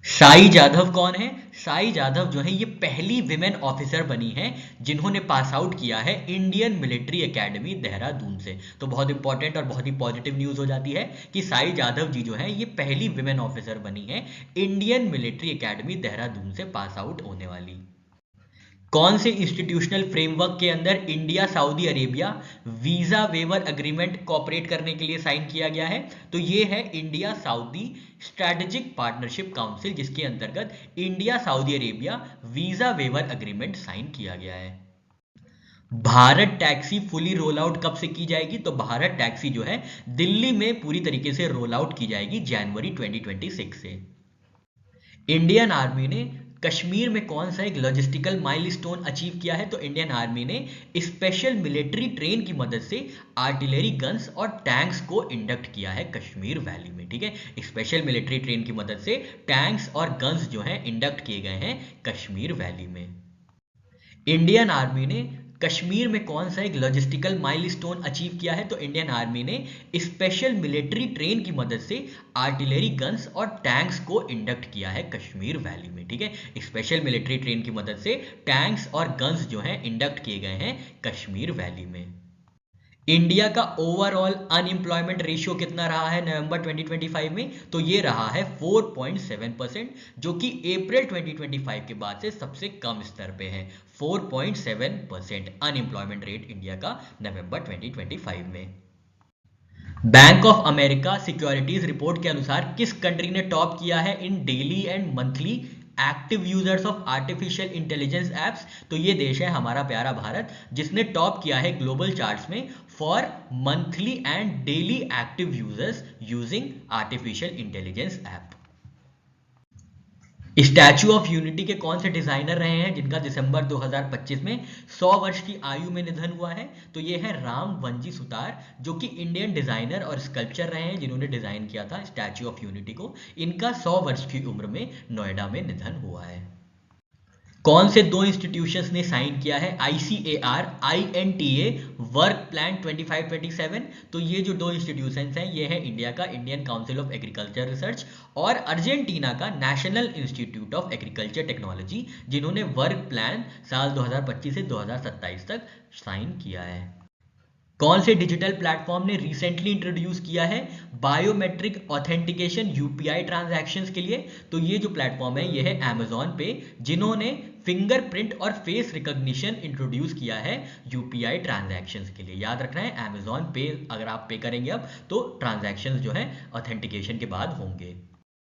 साई जाधव कौन है? साई जाधव जो है ये पहली विमेन ऑफिसर बनी है जिन्होंने पास आउट किया है इंडियन मिलिट्री एकेडमी देहरादून से। तो बहुत इंपॉर्टेंट और बहुत ही पॉजिटिव न्यूज हो जाती है कि साई जाधव जी जो है ये पहली विमेन ऑफिसर बनी है इंडियन मिलिट्री एकेडमी देहरादून से पास आउट होने वाली। कौन से इंस्टीट्यूशनल फ्रेमवर्क के अंदर India Saudi Arabia visa waiver agreement cooperate करने के लिए साइन किया गया है? तो ये है India Saudi strategic partnership council, जिसके अंतर्गत India Saudi Arabia visa waiver agreement sign किया गया है। Bharat taxi fully roll out कब से की जाएगी? तो भारत टैक्सी जो है दिल्ली में पूरी तरीके से रोल आउट की जाएगी जनवरी 2026 से। इंडियन आर्मी ने कश्मीर में कौन सा एक लॉजिस्टिकल माइलस्टोन अचीव किया है? तो इंडियन आर्मी ने स्पेशल मिलिट्री ट्रेन की मदद से आर्टिलरी गन्स और टैंक्स को इंडक्ट किया है कश्मीर वैली में। ठीक है, स्पेशल मिलिट्री ट्रेन की मदद से टैंक्स और गन्स जो हैं इंडक्ट किए गए हैं कश्मीर वैली में। इंडियन आर्मी ने कश्मीर में कौन सा एक लॉजिस्टिकल माइलस्टोन अचीव किया है? तो इंडियन आर्मी ने स्पेशल मिलिट्री ट्रेन की मदद से आर्टिलरी गन्स और टैंक्स को इंडक्ट किया है कश्मीर वैली में। ठीक है, स्पेशल मिलिट्री ट्रेन की मदद से टैंक्स और गन्स जो हैं इंडक्ट किए गए हैं कश्मीर वैली में। इंडिया का ओवरऑल अनएम्प्लॉयमेंट रेशियो कितना रहा है नवंबर 2025 में? तो ये रहा है 4.7%, जो कि अप्रैल 2025 के बाद से सबसे कम स्तर पे है। 4.7% अनएम्प्लॉयमेंट रेट इंडिया का नवंबर 2025 में। Bank of America securities report के अनुसार किस कंट्री ने टॉप किया है in daily and monthly active users of artificial intelligence apps? तो ये देश है हमारा प्यारा भारत, जिसने टॉप किया है ग्लोबल चार्ट्स में for monthly and daily active users using artificial intelligence app. Statue of unity के कौन से डिजाइनर रहे हैं जिनका दिसंबर 2025 में 100 वर्ष की आयु में निधन हुआ है? तो ये है राम वंजी सुतार, जो कि इंडियन डिजाइनर और स्कल्पचर रहे हैं जिन्होंने डिजाइन किया था स्टैचू ऑफ यूनिटी को। इनका 100 वर्ष की उम्र में नोएडा में निधन हुआ है। कौन से दो इंस्टीट्यूशंस ने साइन किया है ICAR INTA वर्क प्लान 2527? तो ये जो दो इंस्टीट्यूशंस हैं ये है इंडिया का Indian council of agriculture research और अर्जेंटीना का national institute of agriculture technology, जिन्होंने वर्क प्लान साल 2025 से 2027 तक साइन किया है। कौन से डिजिटल प्लेटफॉर्म ने रिसेंटली इंट्रोड्यूस किया है बायोमेट्रिक ऑथेंटिकेशन यूपीआई ट्रांजैक्शंस के लिए? तो ये जो प्लेटफॉर्म है ये है अमेजॉन पे, जिन्होंने फिंगरप्रिंट और फेस रिकॉग्निशन इंट्रोड्यूस किया है यूपीआई ट्रांजैक्शंस के लिए। याद रखना है अमेजॉन पे अगर आप पे करेंगे अब तो ट्रांजैक्शंस जो है ऑथेंटिकेशन के बाद होंगे।